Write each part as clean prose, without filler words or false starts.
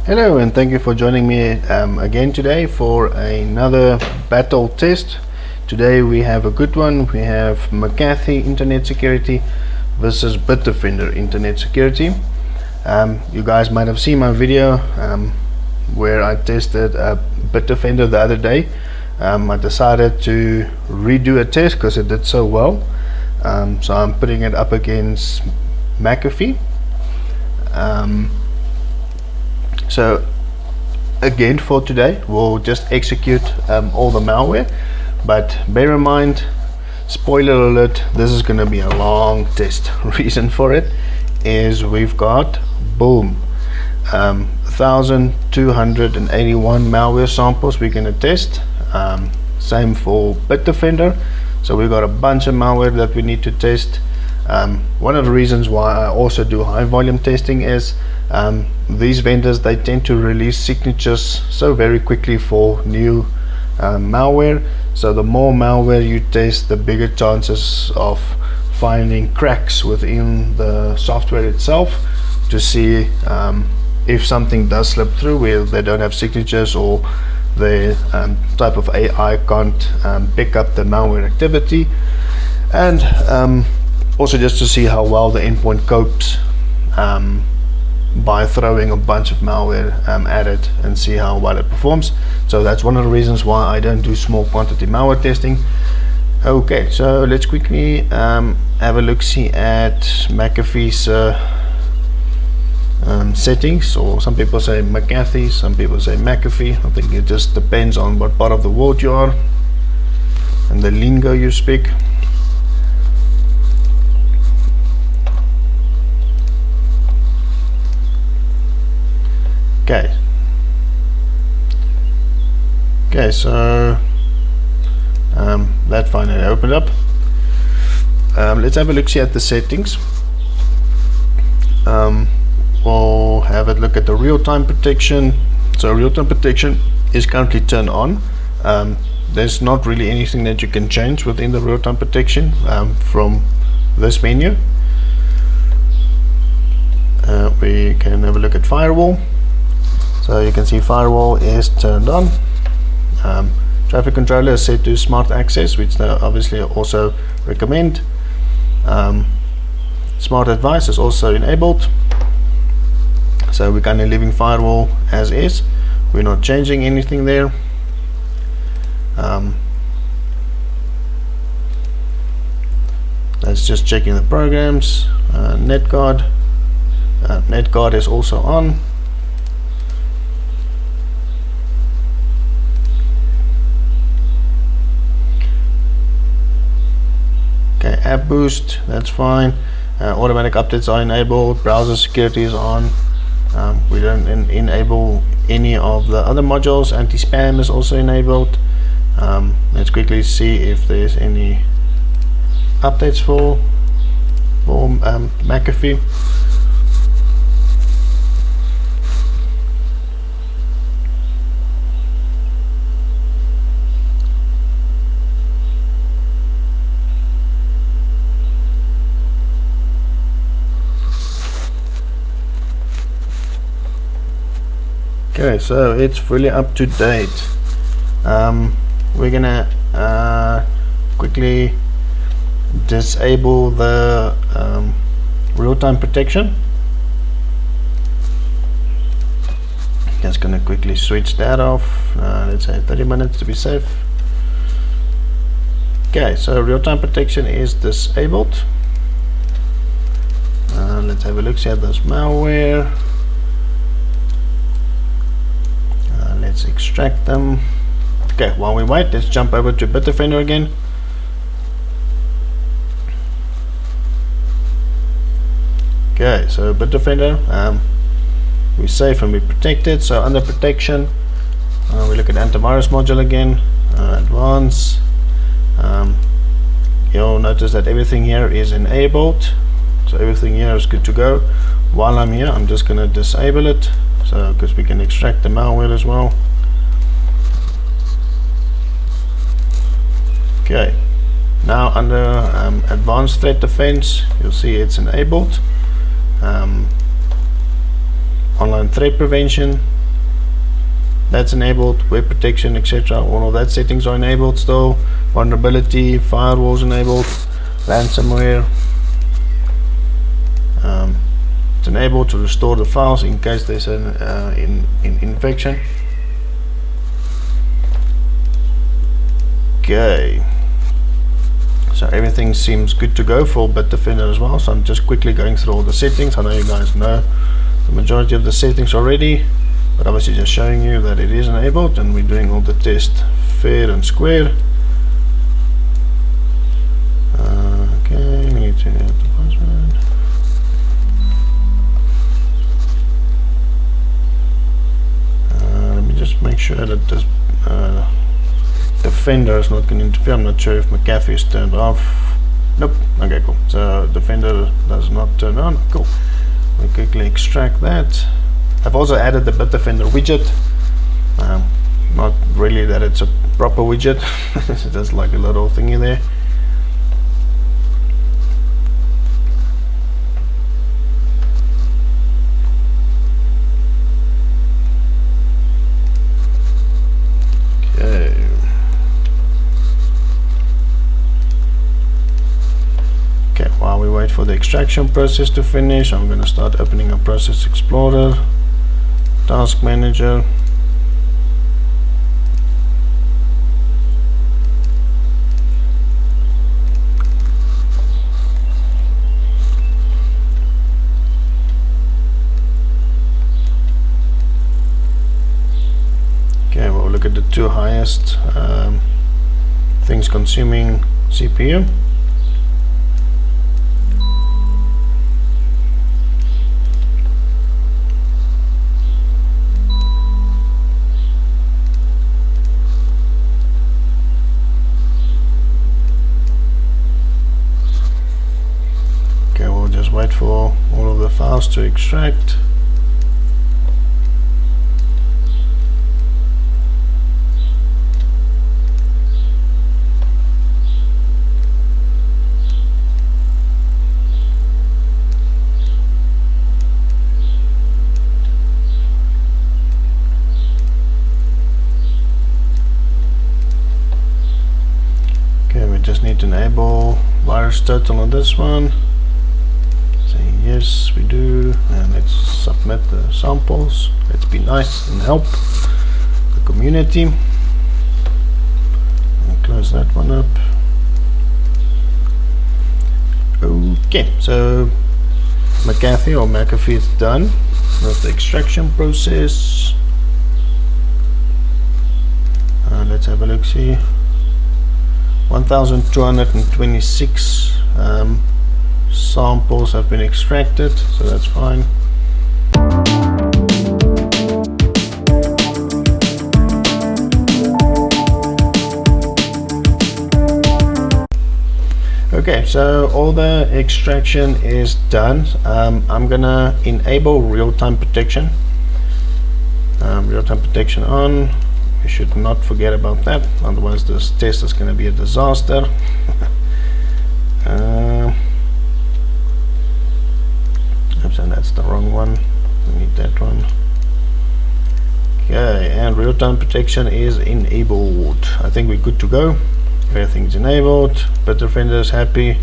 Hello, and thank you for joining me again today for another battle test. Today we have a good one. We have McAfee Internet Security versus Bitdefender Internet Security. You guys might have seen my video where I tested Bitdefender the other day. I decided to redo a test because it did so well. So I'm putting it up against McAfee. So again, for today we'll just execute all the malware, but bear in mind, spoiler alert, this is going to be a long test. Reason for it is we've got boom 1281 malware samples we're going to test. Same for Bitdefender, so we've got a bunch of malware that we need to test. One of the reasons why I also do high volume testing is these vendors, they tend to release signatures so very quickly for new malware. So the more malware you test, the bigger chances of finding cracks within the software itself to see if something does slip through where they don't have signatures, or the type of AI can't pick up the malware activity, and also just to see how well the endpoint copes by throwing a bunch of malware at it and see how well it performs. So that's one of the reasons why I don't do small quantity malware testing. Okay, so let's quickly have a look-see at McAfee's settings, or some people say McAfee, some people say McAfee. I think it just depends on what part of the world you are and the lingo you speak. Okay, so that finally opened up. Let's have a look see at the settings. We'll have a look at the real-time protection. So real-time protection is currently turned on. There's not really anything that you can change within the real-time protection from this menu. We can have a look at firewall. So you can see firewall is turned on. Traffic controller is set to smart access, which they obviously also recommend. Smart advice is also enabled. So we're kind of leaving firewall as is. We're not changing anything there. That's just checking the programs. NetGuard is also on. Okay, app boost, that's fine. Automatic updates are enabled. Browser security is on. We don't enable any of the other modules. Anti-spam is also enabled. Let's quickly see if there's any updates for McAfee. Okay, so it's fully up to date. We're gonna quickly disable the real-time protection. Just gonna quickly switch that off. Let's say 30 minutes to be safe. Okay, so real-time protection is disabled. Let's have a look see at this malware. Let's extract them. Okay, while we wait, let's jump over to Bitdefender again. Okay, so Bitdefender, we're safe and we're protected. So under protection, we look at antivirus module again, advanced. You'll notice that everything here is enabled, so everything here is good to go. While I'm here, I'm just going to disable it, so because we can extract the malware as well. Okay, now under advanced threat defense, you'll see it's enabled. Online threat prevention, that's enabled. Web protection, etc. All of that settings are enabled still. Vulnerability, firewalls enabled. Ransomware, it's enabled to restore the files in case there's an infection. Okay, so everything seems good to go for Bitdefender as well. So I'm just quickly going through all the settings. I know you guys know the majority of the settings already, but obviously just showing you that it is enabled, and we're doing all the tests fair and square. Okay, we need to add the password. Let me just make sure that this Defender is not going to interfere. I'm not sure if McAfee is turned off. Nope. Okay, cool. So Defender does not turn on. Cool. We quickly extract that. I've also added the Bitdefender widget. Not really that it's a proper widget. It's just like a little thingy there. Okay, while we wait for the extraction process to finish, I'm going to start opening a Process Explorer, Task Manager. Okay, we'll look at the two highest things consuming CPU. Wait for all of the files to extract. Okay, we just need to enable virus total on this one. Yes, we do, and let's submit the samples. Let's be nice and help the community. And close that one up. Okay, so McAfee is done with the extraction process. Let's have a look. See, 1,226 samples have been extracted, so that's fine. Okay, so all the extraction is done. I'm gonna enable real-time protection. Real-time protection on. We should not forget about that, otherwise this test is going to be a disaster. Oops, and that's the wrong one. We need that one. Okay, and real-time protection is enabled. I think we're good to go. Everything's enabled. Bitdefender is happy.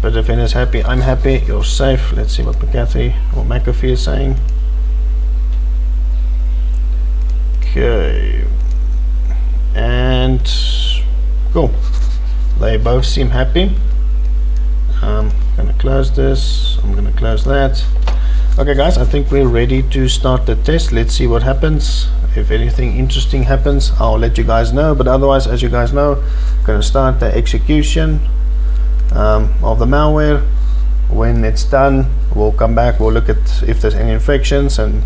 Bitdefender is happy. I'm happy. You're safe. Let's see what McAfee is saying. Okay, and cool. They both seem happy. I'm gonna close this. I'm gonna close that. Okay, guys, I think we're ready to start the test. Let's see what happens. If anything interesting happens, I'll let you guys know. But otherwise, as you guys know, I'm gonna start the execution of the malware. When it's done, we'll come back. We'll look at if there's any infections, and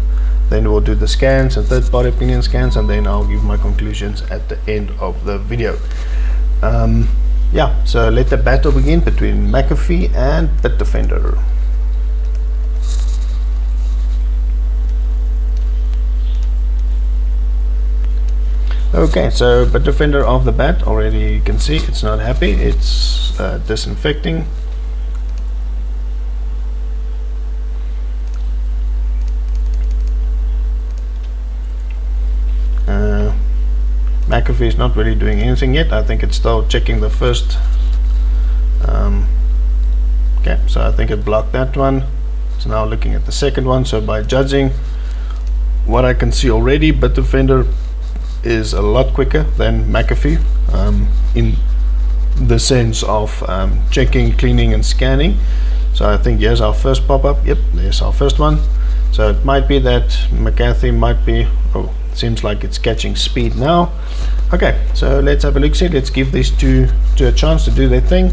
then we'll do the scans and third-party opinion scans, and then I'll give my conclusions at the end of the video. Yeah, so let the battle begin between McAfee and Bitdefender. Okay, so Bitdefender off the bat, already you can see it's not happy. It's disinfecting. McAfee is not really doing anything yet. I think it's still checking the first. Okay, so I think it blocked that one. So now looking at the second one. So by judging what I can see already, Bitdefender is a lot quicker than McAfee in the sense of checking, cleaning and scanning. So I think here's our first pop-up. Yep, there's our first one. So it might be that McAfee might be, oh, seems like it's catching speed now. Okay, so let's have a look. See, let's give these two a chance to do their thing,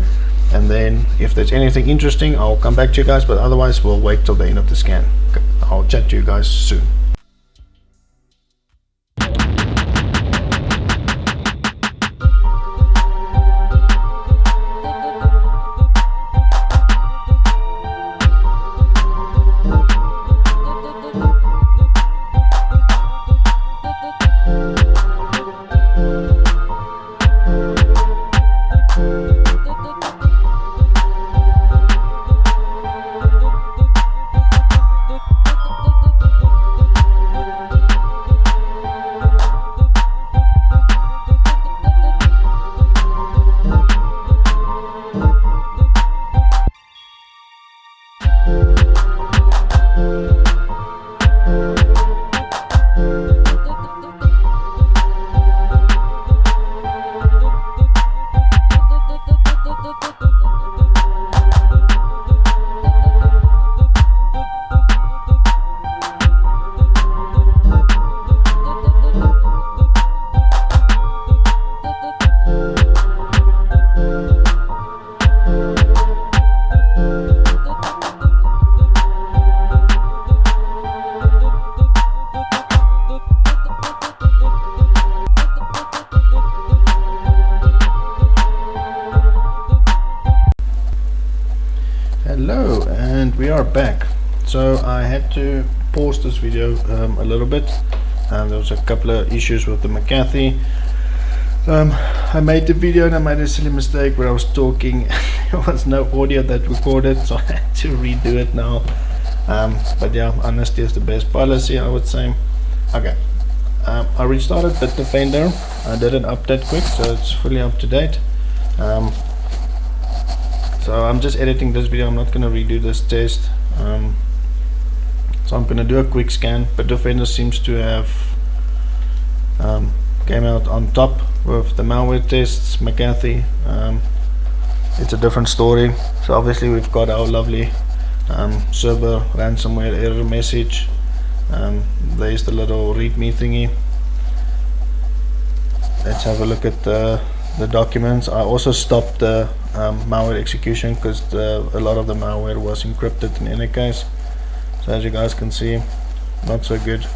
and then if there's anything interesting, I'll come back to you guys, but otherwise we'll wait till the end of the scan. Okay, I'll chat to you guys soon. Hello, and we are back. So I had to pause this video a little bit. There was a couple of issues with the McAfee. I made the video and I made a silly mistake where I was talking. There was no audio that recorded, so I had to redo it now. But yeah, honesty is the best policy, I would say. Okay, I restarted Bitdefender. I did an update quick, so it's fully up to date. So I'm just editing this video. I'm not going to redo this test. So I'm going to do a quick scan. Bitdefender seems to have came out on top with the malware tests. McAfee, it's a different story. So obviously we've got our lovely server ransomware error message. There's the little readme thingy. Let's have a look at the documents. I also stopped the malware execution because a lot of the malware was encrypted in any case. So as you guys can see, not so good.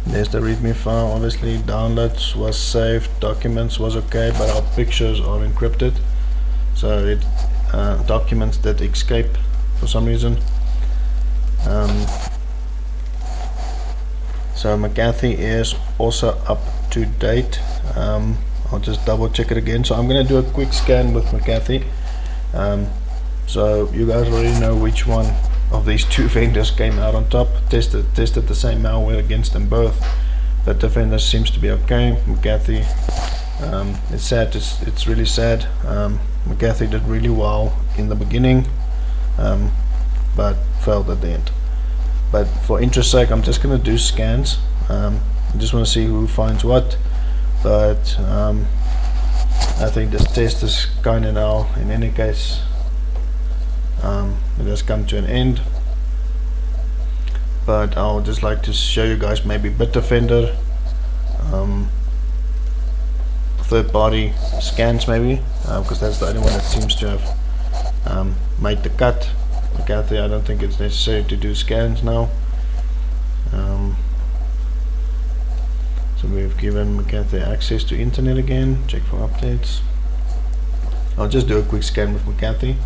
There's the readme file. Obviously downloads was saved, documents was okay, but our pictures are encrypted, so it documents that escape for some reason. So McAfee is also up to date. I'll just double check it again. So I'm going to do a quick scan with McAfee. So you guys already know which one of these two vendors came out on top. Tested the same malware against them both. Bitdefender seems to be okay. McAfee, it's sad. It's really sad. McAfee did really well in the beginning, but failed at the end. But for interest sake, I'm just going to do scans. I just want to see who finds what. But I think this test is kind of now, in any case, it has come to an end. But I would just like to show you guys maybe Bitdefender, third-party scans maybe, because that's the only one that seems to have made the cut. McAfee, I don't think it's necessary to do scans now. So we've given McAfee access to internet again. Check for updates. I'll just do a quick scan with McAfee.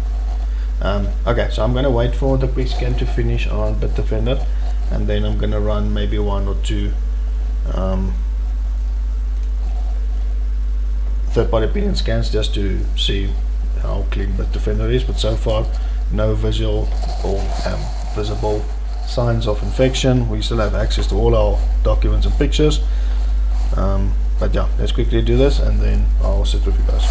Okay, so I'm going to wait for the quick scan to finish on Bitdefender, and then I'm going to run maybe one or two third-party opinion scans just to see how clean Bitdefender is. But so far, no visual or visible signs of infection. We still have access to all our documents and pictures. But yeah, let's quickly do this and then I'll sit with you guys.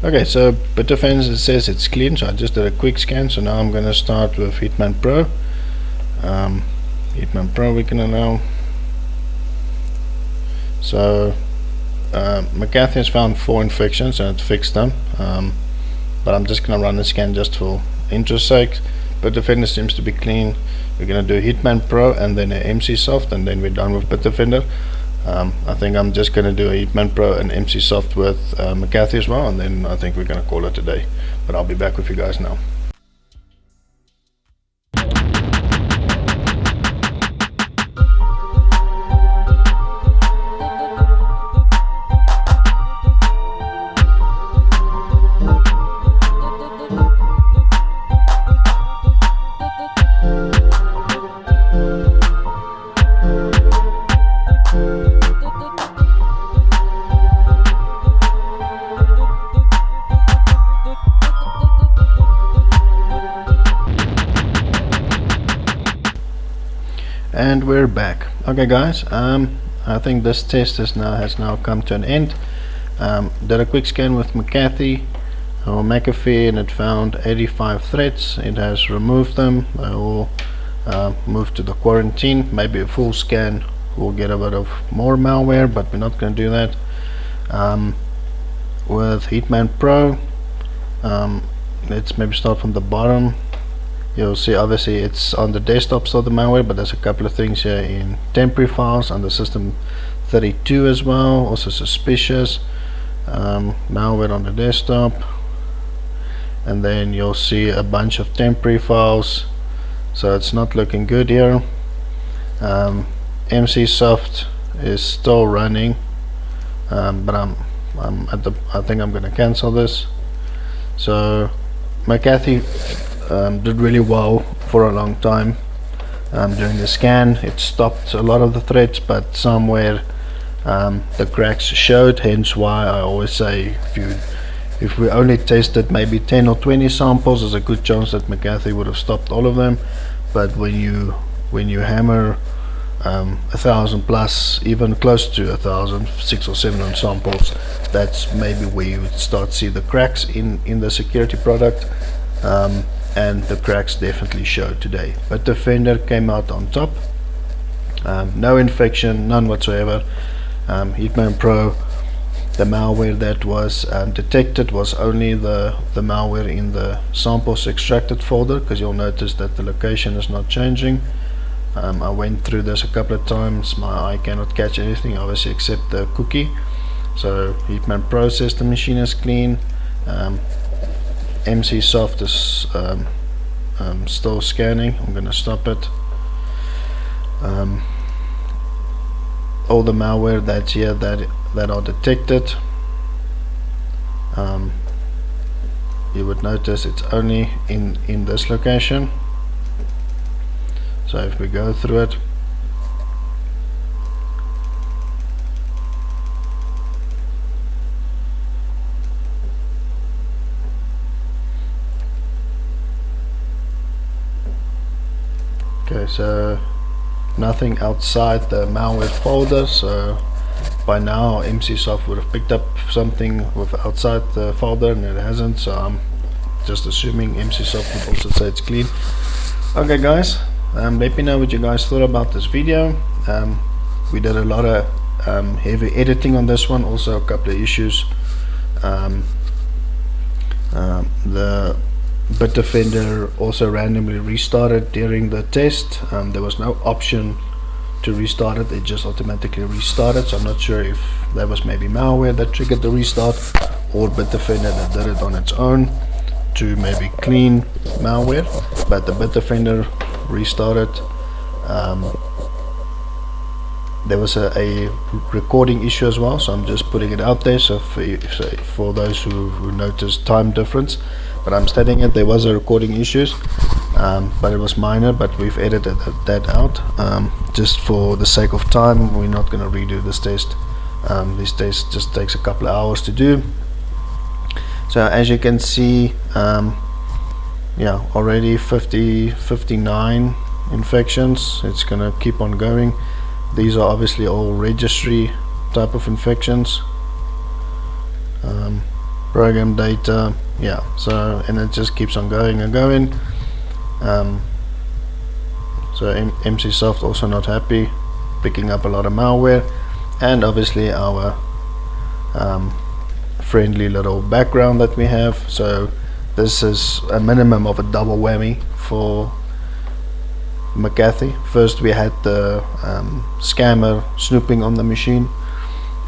Okay, so Bitdefender, it says it's clean, so I just did a quick scan. So now I'm going to start with Hitman Pro. Hitman Pro we can allow. So McAfee has found 4 infections and it fixed them, but I'm just going to run the scan just for interest sake. Bitdefender seems to be clean. We're going to do Hitman Pro and then an MC Soft, and then we're done with Bitdefender. I think I'm just going to do a Hitman Pro and MC Soft with McAfee as well, and then I think we're going to call it a day. But I'll be back with you guys now. And we're back. Okay guys, I think this test has now come to an end. Did a quick scan with McAfee or McAfee, and it found 85 threats. It has removed them. They all moved to the quarantine. Maybe a full scan will get a bit of more malware, but we're not going to do that. With Hitman Pro, let's maybe start from the bottom. You'll see obviously it's on the desktop still the malware, but there's a couple of things here in temporary files under system 32 as well, also suspicious. Malware on the desktop, and then you'll see a bunch of temporary files, so it's not looking good here. MC Soft is still running, but I think I'm going to cancel this. So McAfee did really well for a long time. During the scan it stopped a lot of the threats, but somewhere the cracks showed, hence why I always say if we only tested maybe 10 or 20 samples, there's a good chance that McAfee would have stopped all of them. But when you hammer 1,000 plus, even close to 1,000, 600 or 700 samples, that's maybe where you would start to see the cracks in the security product. And the cracks definitely showed today. But Bitdefender came out on top. No infection, none whatsoever. Hitman Pro, the malware that was detected was only the malware in the samples extracted folder, because you'll notice that the location is not changing. I went through this a couple of times. My eye cannot catch anything obviously except the cookie. So Hitman Pro says the machine is clean. MC Soft is still scanning. I'm going to stop it. All the malware that's here that are detected, you would notice it's only in this location. So if we go through it, okay, so nothing outside the malware folder. So by now MC Soft would have picked up something with outside the folder, and it hasn't. So I'm just assuming MC Soft would also say it's clean. Okay guys, let me know what you guys thought about this video. We did a lot of heavy editing on this one, also a couple of issues. The Bitdefender also randomly restarted during the test. There was no option to restart it, it just automatically restarted. So I'm not sure if that was maybe malware that triggered the restart, or Bitdefender that did it on its own to maybe clean malware. But the Bitdefender restarted. There was a recording issue as well, so I'm just putting it out there, so for those who noticed time difference. But I'm stating it, there was a recording issues, but it was minor, but we've edited that out. Just for the sake of time, we're not going to redo this test. This test just takes a couple of hours to do. So as you can see, yeah, already 59 infections. It's gonna keep on going. These are obviously all registry type of infections. Program data, yeah, so, and it just keeps on going and going. So MC-Soft also not happy, picking up a lot of malware, and obviously our friendly little background that we have. So this is a minimum of a double whammy for McAfee. First we had the scammer snooping on the machine.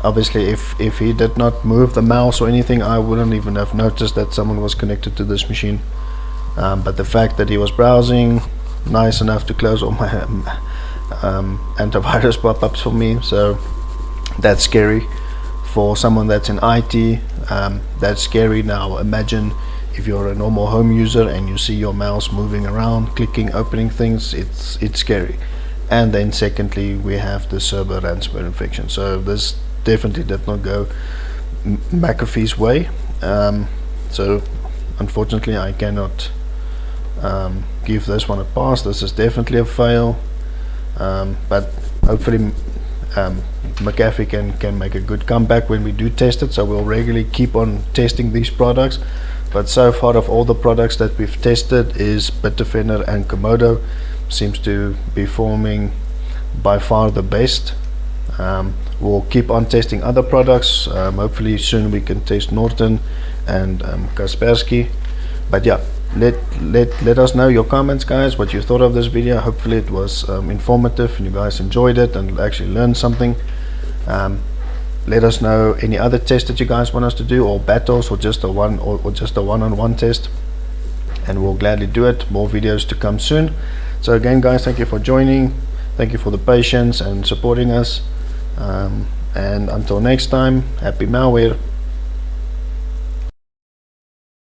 Obviously if he did not move the mouse or anything, I wouldn't even have noticed that someone was connected to this machine. But the fact that he was browsing, nice enough to close all my antivirus pop-ups for me, so that's scary for someone that's in IT. That's scary. Now imagine if you're a normal home user and you see your mouse moving around, clicking, opening things. It's scary. And then secondly, we have the server ransomware infection. So this definitely did not go McAfee's way. So unfortunately I cannot give this one a pass. This is definitely a fail, but hopefully McAfee can make a good comeback when we do test it. So we'll regularly keep on testing these products, but so far of all the products that we've tested is Bitdefender and Komodo seems to be performing by far the best. We'll keep on testing other products. Hopefully soon we can test Norton and Kaspersky. But yeah, let us know your comments, guys, what you thought of this video. Hopefully it was informative and you guys enjoyed it and actually learned something. Let us know any other tests that you guys want us to do, or battles, or just a one-on-one test, and we'll gladly do it. More videos to come soon. So again, guys, thank you for joining. Thank you for the patience and supporting us. And until next time, happy malware.